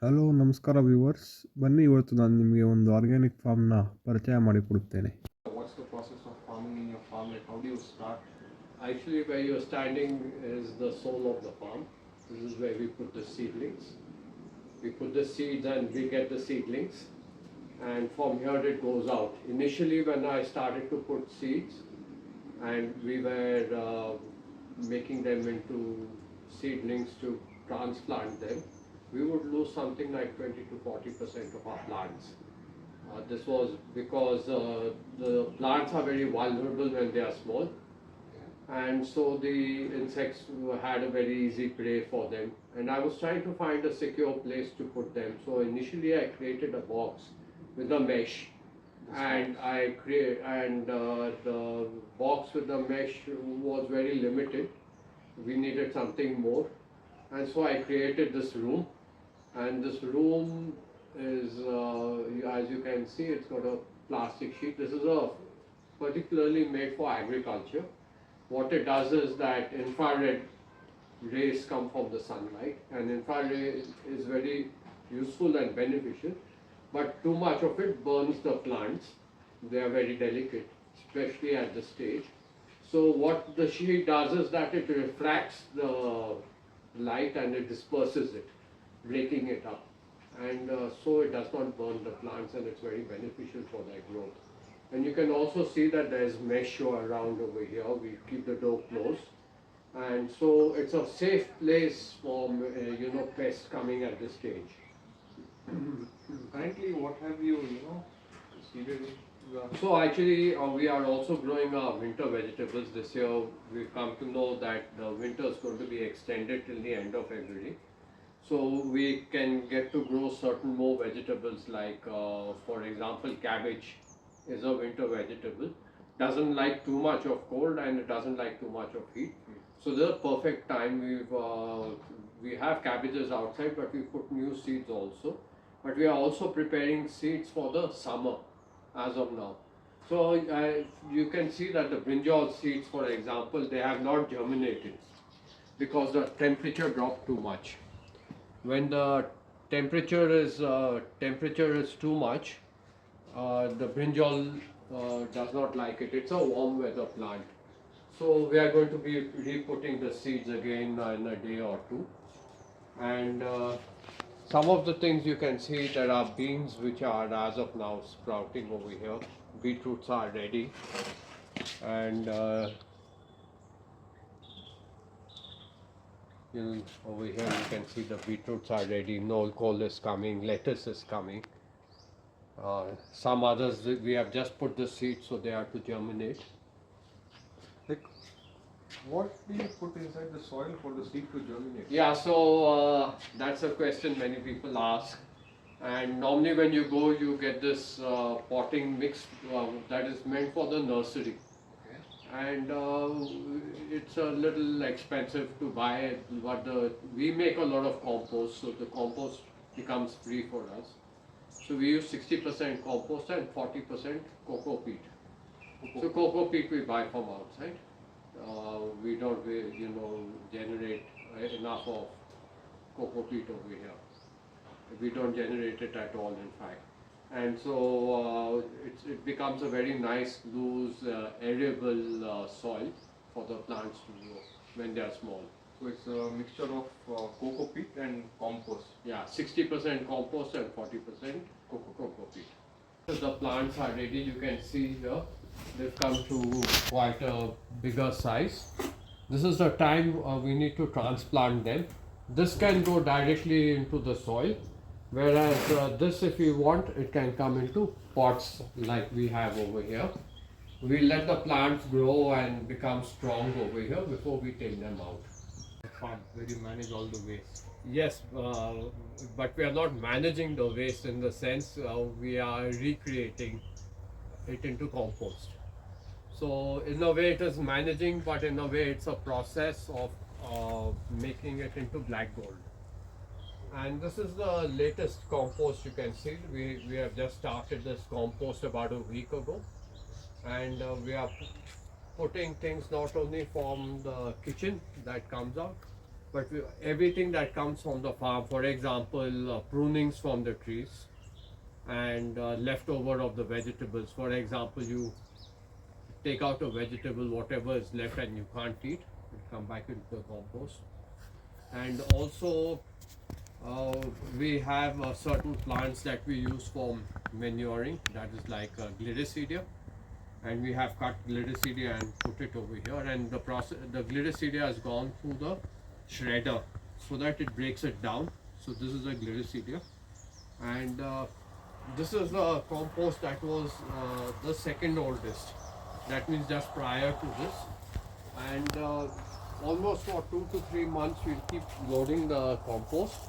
Hello ನಮಸ್ಕಾರ viewers, ಬನ್ನಿ ಇವತ್ತು ನಾನು ನಿಮಗೆ ಒಂದು ಆರ್ಗ್ಯಾನಿಕ್ ಫಾರ್ಮ್ನ ಪರಿಚಯ ಮಾಡಿಕೊಡುತ್ತೇನೆ. What's the process of farming in your farm? Like, how do you start? Actually, where you're standing is the soul of the farm. This is where we put the seedlings. We put the seeds and we get the seedlings, and from here it goes out. Initially, when I started to put seeds, and we were making them into seedlings to transplant them, we would lose something like 20 to 40% of our plants. This was because the plants are very vulnerable when they are small, and so the insects had a very easy prey for them. And I was trying to find a secure place to put them. So initially, I created a box with a mesh, and the box with the mesh was very limited. We needed something more, and so I created this room. And this room is, as you can see, it's got a plastic sheet. This is a particularly made for agriculture. What it does is that infrared rays come from the sunlight, and infrared is very useful and beneficial, but too much of it burns the plants. They are very delicate, especially at this stage. So what the sheet does is that it refracts the light and it disperses it, breaking it up, and so it does not burn the plants, and it's very beneficial for their growth. And you can also see that there's mesh around over here. We keep the door closed, and so it's a safe place for pests coming at this stage. Currently, what have you seeded? So actually, we are also growing our winter vegetables this year. We've come to know that the winter is going to be extended till the end of February. So we can get to grow certain more vegetables like, for example, cabbage is a winter vegetable. Doesn't like too much of cold and it doesn't like too much of heat. So this is a perfect time. We have cabbages outside, but we put new seeds also. But we are also preparing seeds for the summer as of now. So you can see that the brinjal seeds, for example, they have not germinated because the temperature dropped too much. When the temperature is too much, the brinjal does not like it. It's a warm weather plant. So we are going to be re-putting the seeds again in a day or two. And some of the things you can see, there are beans which are as of now sprouting over here. Beetroots are ready. And over here you can see the beetroots are ready. Nolcol is coming, lettuce is coming. Some others we have just put the seeds, so they are to germinate. Like, what do you put inside the soil for the seed to germinate? Yeah, so that's a question many people ask. And normally when you go, you get this potting mix that is meant for the nursery. And it's a little expensive to buy it, but we make a lot of compost, so the compost becomes free for us. So we use 60% compost and 40% cocoa peat. So cocoa peat we buy from outside. We don't generate enough of cocoa peat over here. We don't generate it at all, in fact. And so it becomes a very nice, loose, arable soil for the plants to grow when they are small. So it's a mixture of cocoa peat and compost. Yeah, 60% compost and 40% cocoa peat. So the plants are ready. You can see here they've come to quite a bigger size. This is the time we need to transplant them. This can go directly into the soil. Whereas this, if you want, it can come into pots like we have over here. We let the plants grow and become strong over here before we take them out. Farm where you manage all the waste. Yes, but we are not managing the waste in the sense we are recreating it into compost. So in a way it is managing, but in a way it's a process of making it into black gold. And this is the latest compost. You can see we have just started this compost about a week ago, and we are putting things not only from the kitchen that comes out, but everything that comes from the farm, for example, prunings from the trees and leftover of the vegetables. For example, you take out a vegetable, whatever is left and you can't eat, it come back into the compost. And also we have certain plants that we use for manuring, that is like gliricidia, and we have cut gliricidia and put it over here, and the gliricidia has gone through the shredder so that it breaks it down. So this is a gliricidia, and this is the compost that was the second oldest, that means just prior to this. And almost for 2 to 3 months we'll keep loading the compost,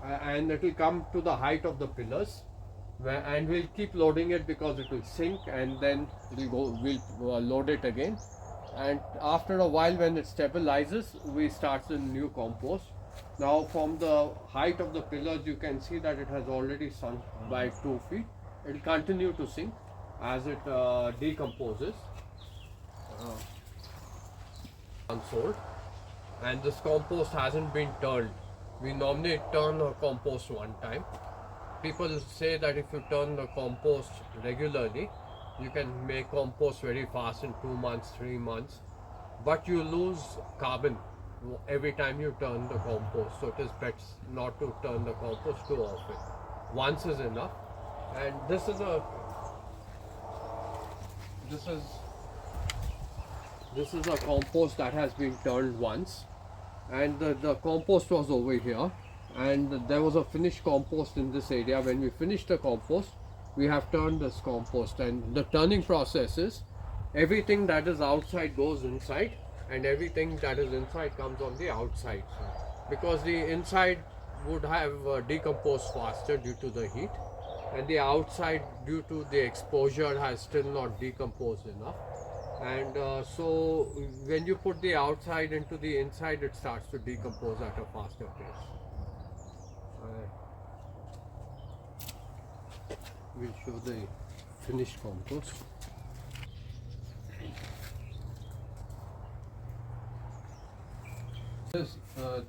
and it will come to the height of the pillars, and we'll keep loading it because it will sink, and then we'll load it again, and after a while when it stabilizes we start the new compost. Now from the height of the pillars you can see that it has already sunk by 2 feet. It will continue to sink as it decomposes. Unsold, and this compost hasn't been turned. We normally turn a compost one time. People say that if you turn the compost regularly, you can make compost very fast in 2 months, 3 months, but you lose carbon every time you turn the compost. So it is best not to turn the compost too often. Once is enough. And this is a compost that has been turned once, and the compost was over here, and there was a finished compost in this area. When we finished the compost, we have turned this compost, and the turning process is everything that is outside goes inside, and everything that is inside comes on the outside, because the inside would have decomposed faster due to the heat, and the outside, due to the exposure, has still not decomposed enough. And so when you put the outside into the inside, it starts to decompose at a faster pace. We'll show the finished compost.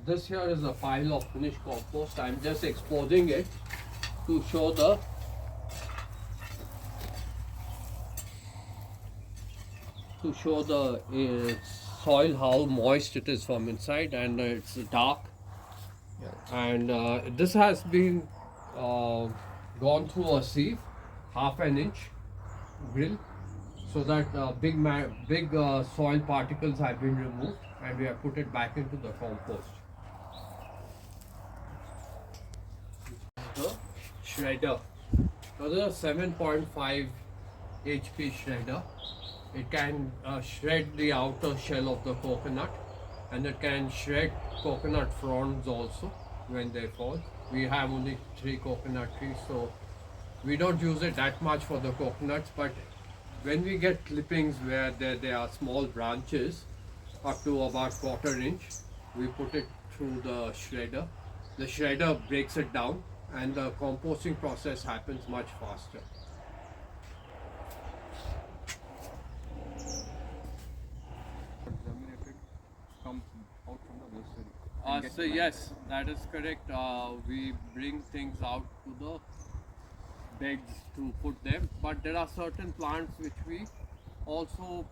This here is a pile of finished compost. I'm just exposing it to show the soil, how moist it is from inside, and it's dark. And this has been gone through a sieve, half an inch grill, so that big soil particles have been removed, and we have put it back into the compost. The shredder. Now this is a 7.5 HP shredder. It can shred the outer shell of the coconut, and it can shred coconut fronds also when they fall. We have only 3 coconut trees, so we don't use it that much for the coconuts, but when we get clippings where there are small branches up to about 1/4 inch, we put it through the shredder. The shredder breaks it down, and the composting process happens much faster. Germinated comes out from the nursery. So yes, that is correct. We bring things out to the beds to put them, but there are certain plants which we also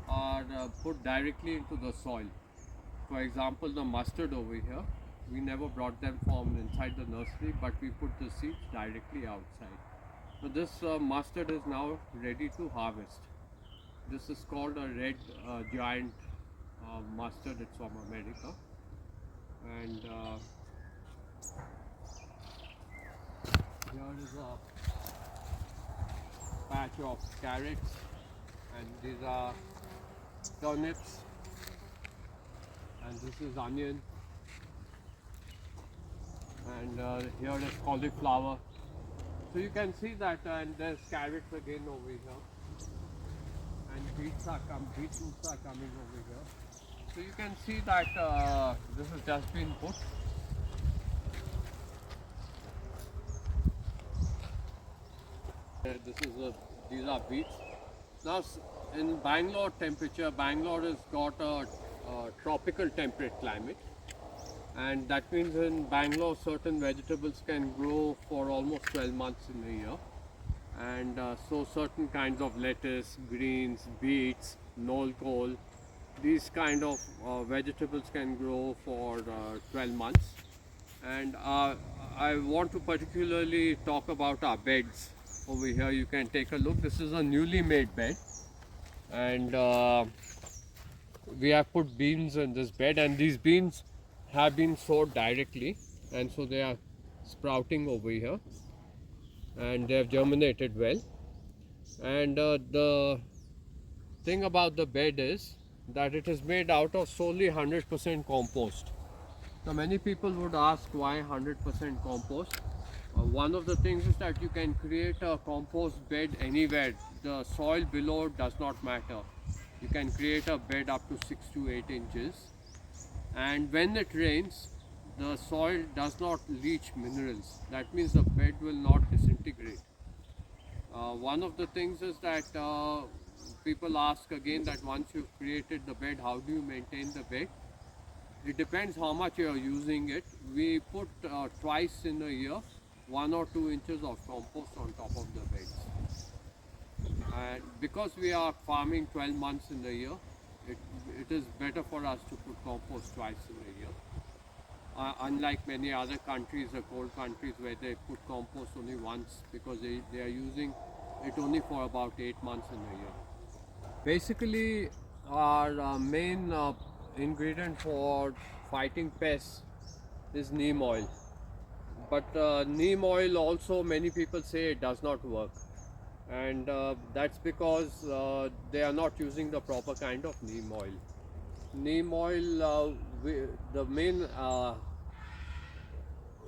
are put directly into the soil. For example, the mustard over here, we never brought them from inside the nursery, but we put the seeds directly outside. So this mustard is now ready to harvest. This is called a red giant mustard. It's from America, and here is a patch of carrots, and these are turnips, and this is onion, and here is cauliflower. So you can see that, and there's carrots again over here, and beetroots are coming over here. So you can see that this has just been put. These are beets. Now in Bangalore temperature, Bangalore has got a tropical temperate climate. and that means in Bangalore certain vegetables can grow for almost 12 months in a year. And so certain kinds of lettuce, greens, beets, nol kol, these kind of vegetables can grow for 12 months. And I want to particularly talk about our beds. Over here you can take a look. This is a newly made bed, and we have put beans in this bed, and these beans have been sowed directly, and so they are sprouting over here, and they have germinated well. And the thing about the bed is that it is made out of solely 100% compost. Now many people would ask why 100% compost. One of the things is that you can create a compost bed anywhere. The soil below does not matter. You can create a bed up to 6 to 8 inches, and when it rains the soil does not leach minerals. That means the bed will not disintegrate. One of the things is that people ask again that once you've created the bed, how do you maintain the bed? It depends how much you are using it. We put twice in a year 1 or 2 inches of compost on top of the beds. And because we are farming 12 months in a year, it is better for us to put compost twice in a year. Unlike many other countries, the cold countries, where they put compost only once because they are using it only for about 8 months in a year. Basically, our main ingredient for fighting pests is neem oil. But neem oil also, many people say it does not work, and that's because they are not using the proper kind of neem oil. Neem oil, the main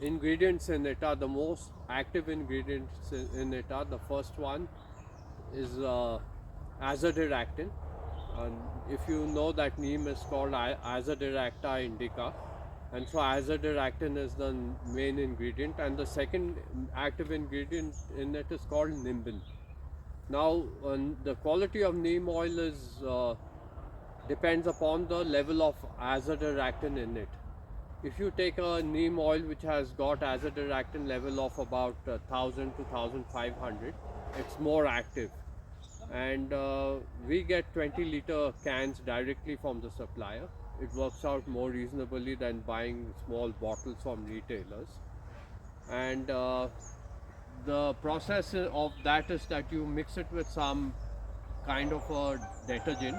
ingredients in it are, the most active ingredients in it are, the first one is azadirachtin. And if you know that neem is called Azadirachta indica, and so azadirachtin is the main ingredient, and the second active ingredient in it is called nimbin. Now the quality of neem oil is depends upon the level of azadirachtin in it. If you take a neem oil which has got azadirachtin level of about 1000 to 1500, it's more active. And we get 20-liter cans directly from the supplier. It works out more reasonably than buying small bottles from retailers. And the process of that is that you mix it with some kind of a detergent,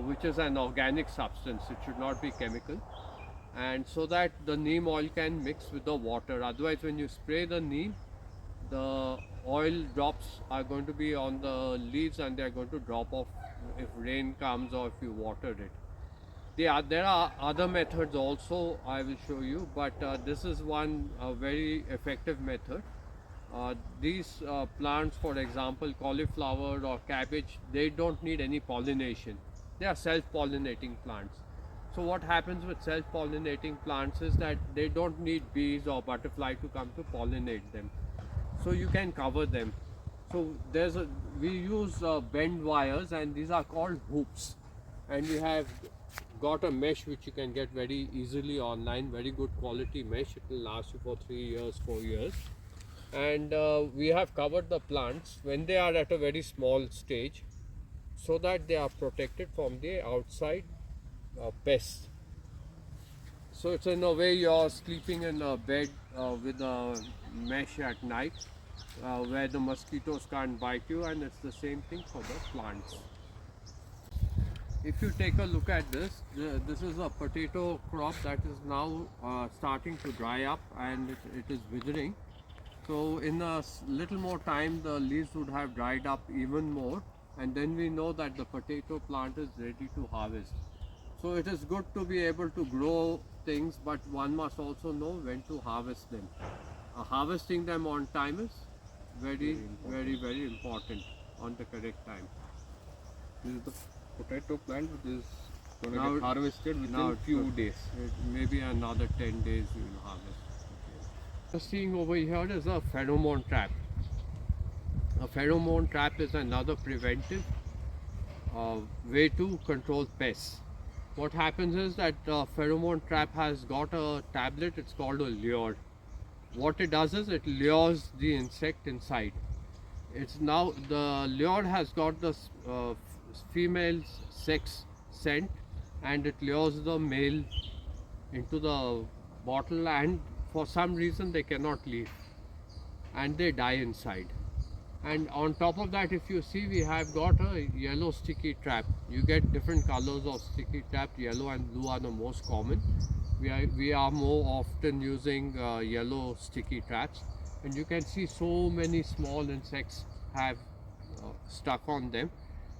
which is an organic substance. It should not be chemical, and so that the neem oil can mix with the water. Otherwise, when you spray the neem, the oil drops are going to be on the leaves, and they are going to drop off if rain comes or if you watered it. There are other methods also I will show you, but this is one very effective method. These plants, for example, cauliflower or cabbage, they don't need any pollination. They are self-pollinating plants. So what happens with self-pollinating plants is that they don't need bees or butterfly to come to pollinate them. So you can cover them. So we use bend wires, and these are called hoops. And we have got a mesh which you can get very easily online, very good quality mesh. It will last you for 3 years, 4 years. And we have covered the plants when they are at a very small stage, so that they are protected from the outside pests. So it's in a way you're sleeping in a bed with a mesh at night, where the mosquitoes can't bite you, and it's the same thing for the plants. If you take a look at this, this is a potato crop that is now starting to dry up, and it is withering. So in a little more time the leaves would have dried up even more, and then we know that the potato plant is ready to harvest. So it is good to be able to grow things, but one must also know when to harvest them. Harvesting them on time is very important, on the correct time. This is the potato plant which is going to Now- get harvested within now few days. Maybe another 10 days you will harvest. Seeing over here is a pheromone trap. A pheromone trap is another preventive way to control pests. what happens is that the pheromone trap has got a tablet, it's called a lure. What it does is it lures the insect inside. It's now the lure has got the female's sex scent, and it lures the male into the bottle, and for some reason they cannot leave and they die inside. And on top of that, if you see, we have got a yellow sticky trap. You get different colors of sticky trap. Yellow and blue are the most common. We are more often using yellow sticky traps, and you can see so many small insects have stuck on them.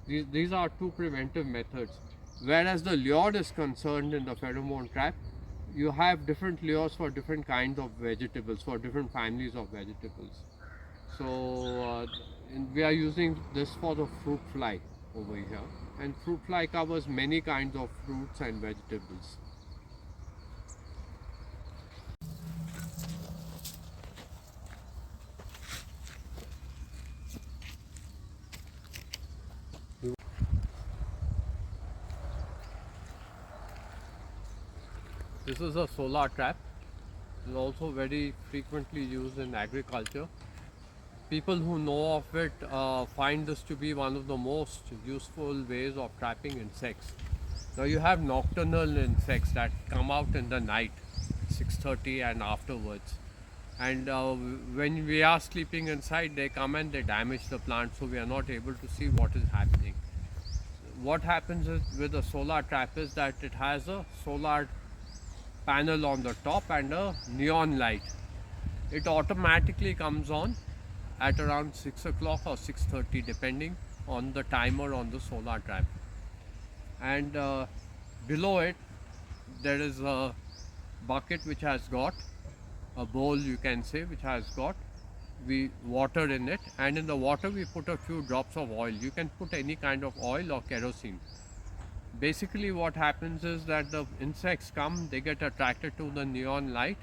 These are two preventive methods. Whereas the lure is concerned in the pheromone trap, you have different lures for different kinds of vegetables, for different families of vegetables. So we are using this for the fruit fly over here, and fruit fly covers many kinds of fruits and vegetables. This is a solar trap. It is also very frequently used in agriculture. People who know of it find this to be one of the most useful ways of trapping insects. Now you have nocturnal insects that come out in the night, 6:30 and afterwards. And when we are sleeping inside, they come and they damage the plant, so we are not able to see what is happening. What happens with a solar trap is that it has a solar panel on the top and a neon light. It automatically comes on at around 6 o'clock or 6:30, depending on the timer on the solar trap. And below it, there is a bucket which has got a bowl, you can say, which has got water in it, and in the water we put a few drops of oil. You can put any kind of oil or kerosene. Basically what happens is that the insects come, they get attracted to the neon light,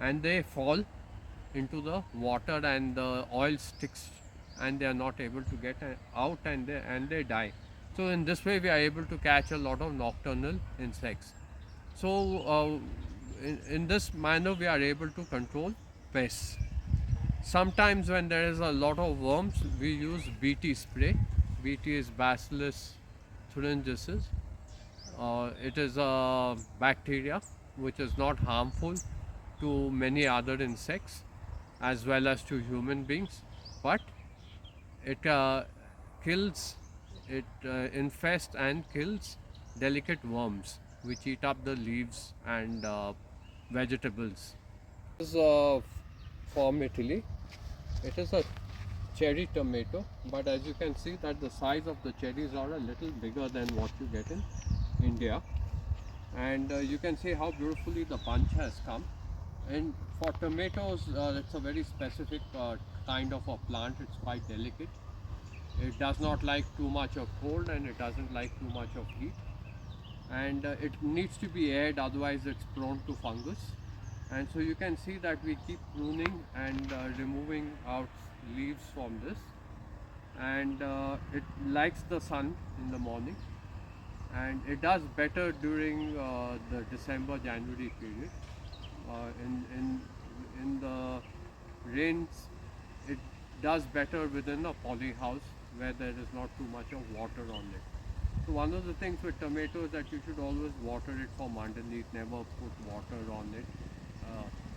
and they fall into the water, and the oil sticks and they are not able to get out, and they die. So in this way we are able to catch a lot of nocturnal insects. So in this manner we are able to control pests. Sometimes when there is a lot of worms, we use BT spray. BT is Bacillus thuringiensis. It is a bacteria which is not harmful to many other insects as well as to human beings, but it kills, it infests and kills delicate worms which eat up the leaves and vegetables. This is from Italy. It is a cherry tomato, but as you can see that the size of the cherries are a little bigger than what you get in India, and you can see how beautifully the bunch has come. And for tomatoes, it's a very specific kind of a plant. It's quite delicate. It does not like too much of cold, and it doesn't like too much of heat, and it needs to be aired, otherwise it's prone to fungus. And so you can see that we keep pruning and removing out leaves from this, and it likes the sun in the morning, and it does better during the December-January period. In the rains, it does better within a poly house where there is not too much of water on it. So one of the things with tomatoes is that you should always water it from underneath, never put water on it.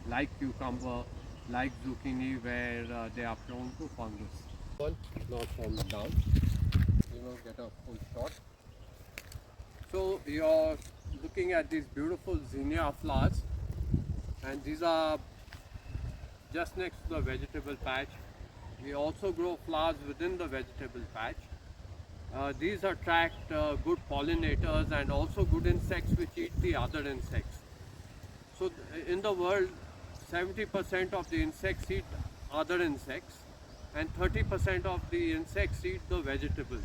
Like cucumber, like zucchini, where they are prone to fungus. One is not falling down. You will get a full shot. So you're looking at these beautiful zinnia flowers, and these are just next to the vegetable patch. We also grow flowers within the vegetable patch. These attract good pollinators and also good insects which eat the other insects. So in the world, 70% of the insects eat other insects, and 30% of the insects eat the vegetables.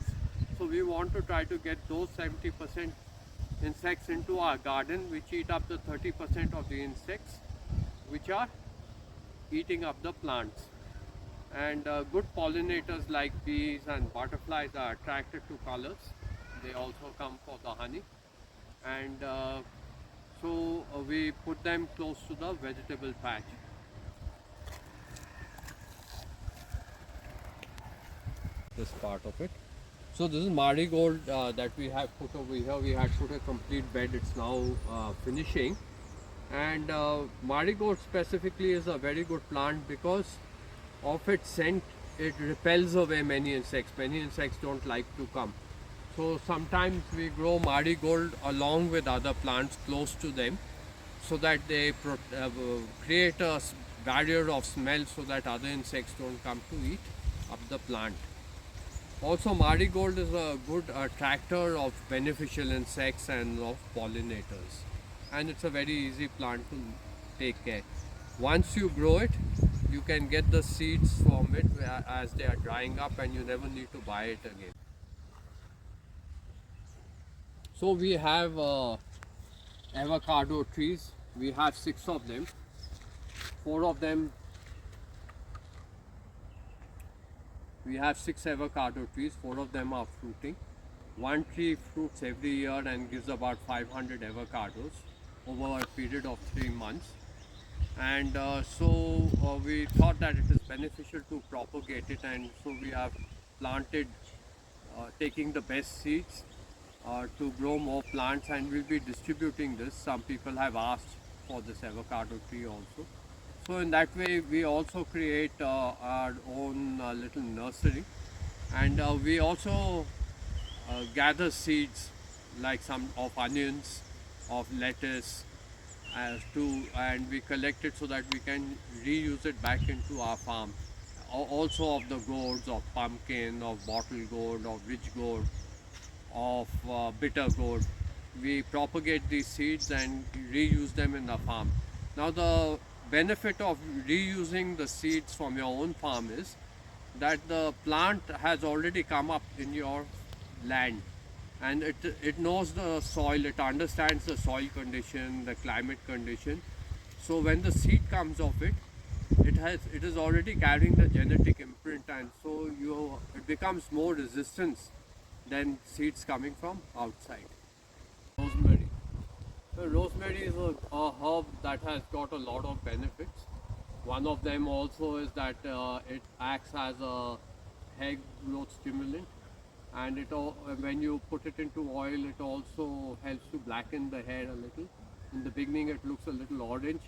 So we want to try to get those 70% insects into our garden, which eat up the 30% of the insects which are eating up the plants. And good pollinators like bees and butterflies are attracted to colors. They also come for the honey. and we put them close to the vegetable patch. This part of it. So this is marigold that we have put over here. We had put a complete bed. It's now finishing. And marigold specifically is a very good plant because of its scent. It repels away many insects. Many insects don't like to come. So sometimes we grow marigold along with other plants close to them so that they create a barrier of smell so that other insects don't come to eat up the plant. Also, marigold is a good attractor of beneficial insects and of pollinators. And it's a very easy plant to take care. Once you grow it, you can get the seeds from it as they are drying up and you never need to buy it again. So we have avocado trees. We have 6 of them. 4 of them, we have 6 avocado trees. 4 of them are fruiting. One tree fruits every year and gives about 500 avocados over a period of 3 months. And we thought that it is beneficial to propagate it, and so we have planted, taking the best seeds to grow more plants, and we'll be distributing this. Some people have asked for this avocado tree also. So in that way we also create our own little nursery, and we also gather seeds like some of onions, of lettuce, and we collect it so that we can reuse it back into our farm. Also of the gourds, of pumpkin, of bottle gourd, of witch gourd, of bitter gourd. We propagate these seeds and reuse them in the farm. Now the benefit of reusing the seeds from your own farm is that the plant has already come up in your land, and it knows the soil, it understands the soil condition, the climate condition. So when the seed comes of it, it is already carrying the genetic imprint, and so it becomes more resistant than seeds coming from outside. Rosemary. So rosemary is a herb that has got a lot of benefits. One of them also is that it acts as a hair growth stimulant, and when you put it into oil, it also helps to blacken the hair a little. In the beginning it looks a little orange,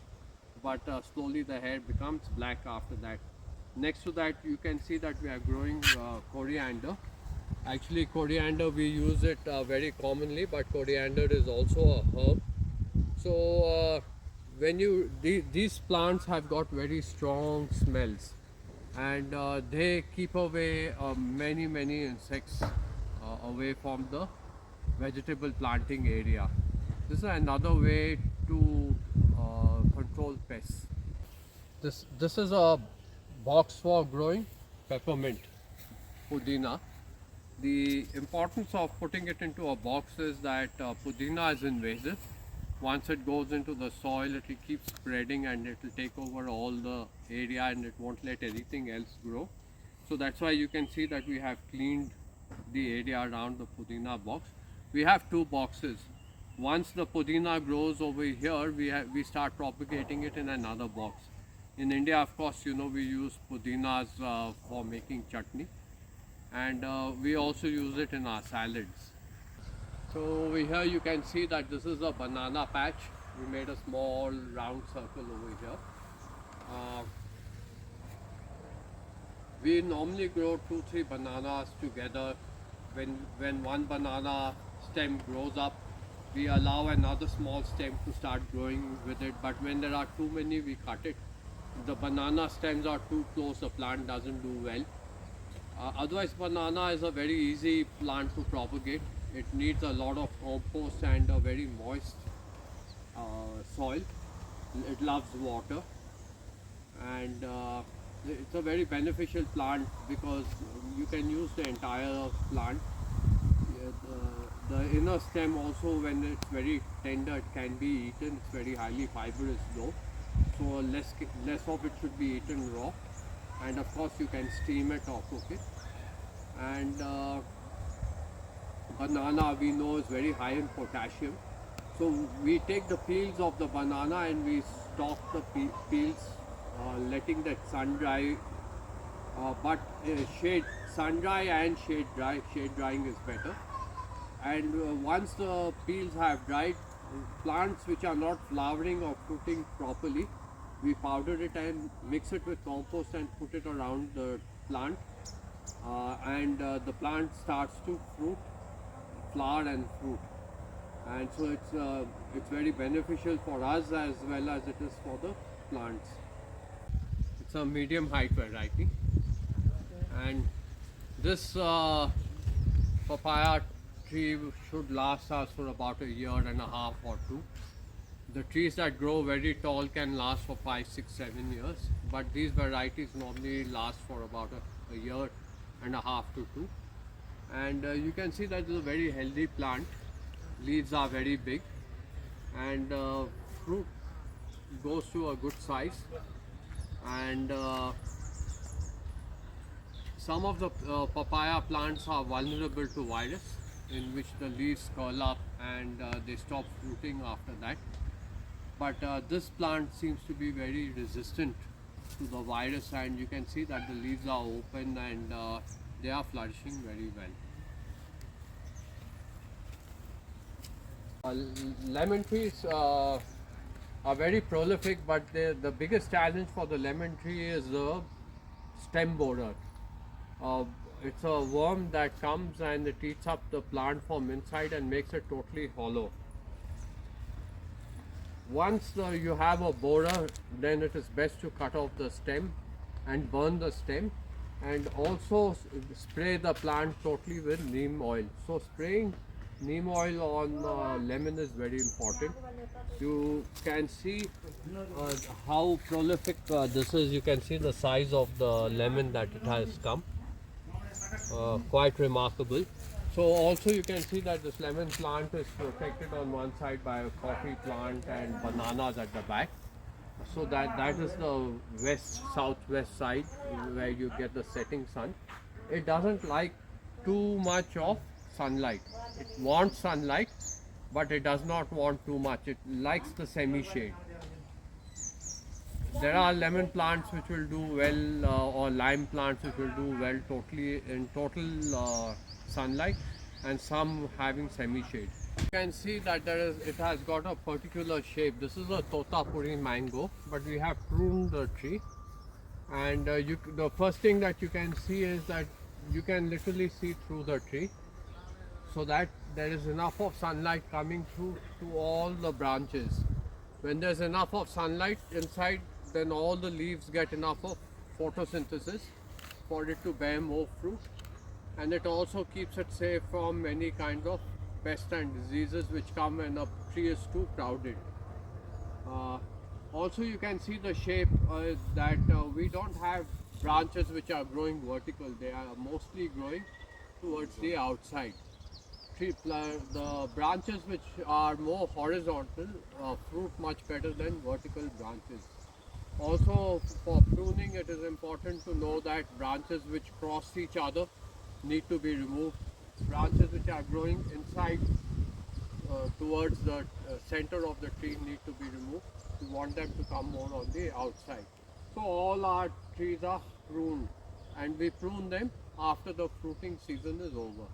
but slowly the hair becomes black after that. Next to that, you can see that we are growing coriander. Actually, coriander, we use it very commonly, but coriander is also a herb. So these plants have got very strong smells, and they keep away many insects away from the vegetable planting area. This is another way to control pests. This is a box for growing peppermint, pudina. The importance of putting it into a box is that pudina is invasive. Once it goes into the soil, it will keep spreading and it will take over all the area and it won't let anything else grow. So that's why you can see that we have cleaned the area around the pudina box. We have 2 boxes. Once the pudina grows over here, we start propagating it in another box. In India, of course, we use pudinas for making chutney, and we also use it in our salads. So over here you can see that this is a banana patch. We made a small round circle over here. We normally grow 2-3 bananas together. When one banana stem grows up, we allow another small stem to start growing with it, but when there are too many, we cut it. The banana stems are too close, the plant doesn't do well. Otherwise, banana is a very easy plant to propagate. It needs a lot of compost and a very moist soil. It loves water, and it's a very beneficial plant because you can use the entire plant. The inner stem also, when it's very tender, it can be eaten. It's very highly fibrous though, so less of it should be eaten raw, and of course you can steam it or cook it. And banana, we know, is very high in potassium, So we take the peels of the banana and we stalk the peels, letting that sun dry. But shade sun dry and shade dry. Shade drying is better. And once the peels have dried, plants which are not flowering or fruiting properly, we powder it and mix it with compost and put it around the plant, and the plant starts to fruit, flower and fruit. And so it's very beneficial for us as well as it is for the plants. It's a medium height variety, and this papaya tree should last us for about a year and a half or two. The trees that grow very tall can last for 5, 6, 7 years, but these varieties normally last for about a year and a half to two. And you can see that it's a very healthy plant. Leaves are very big, and fruit goes to a good size. And some of the papaya plants are vulnerable to virus, in which the leaves curl up and they stop fruiting after that. But this plant seems to be very resistant to the virus, and you can see that the leaves are open and they are flourishing very well. Lemon trees are very prolific, but the biggest challenge for the lemon tree is the stem borer. Uh, it's a worm that comes and it eats up the plant from inside and makes it totally hollow. Once you have a borer, then it is best to cut off the stem and burn the stem, and also spray the plant totally with neem oil. So spraying neem oil on lemon is very important. You can see how prolific this is. You can see the size of the lemon that it has come. Quite remarkable. So also you can see that this lemon plant is protected on one side by a coffee plant and bananas at the back. So that is the southwest side where you get the setting sun. It doesn't like too much of sunlight. It wants sunlight, but it does not want too much. It likes the semi-shade. There are lemon plants which will do well, or lime plants which will do well totally in total sunlight, and some having semi-shade. You can see that it has got a particular shape. This is a totapuri mango, but we have pruned the tree, and the first thing that you can see is that you can literally see through the tree, so that there is enough of sunlight coming through to all the branches. When there's enough of sunlight inside, then all the leaves get enough of photosynthesis for it to bear more fruit, and it also keeps it safe from many kinds of pests and diseases which come when a tree is too crowded. Also you can see the shape that we don't have branches which are growing vertical. They are mostly growing towards the outside. The branches which are more horizontal fruit much better than vertical branches. Also, for pruning, it is important to know that branches which cross each other need to be removed. Branches which are growing inside towards the center of the tree need to be removed. We want them to come more on the outside. So all our trees are pruned, and we prune them after the fruiting season is over.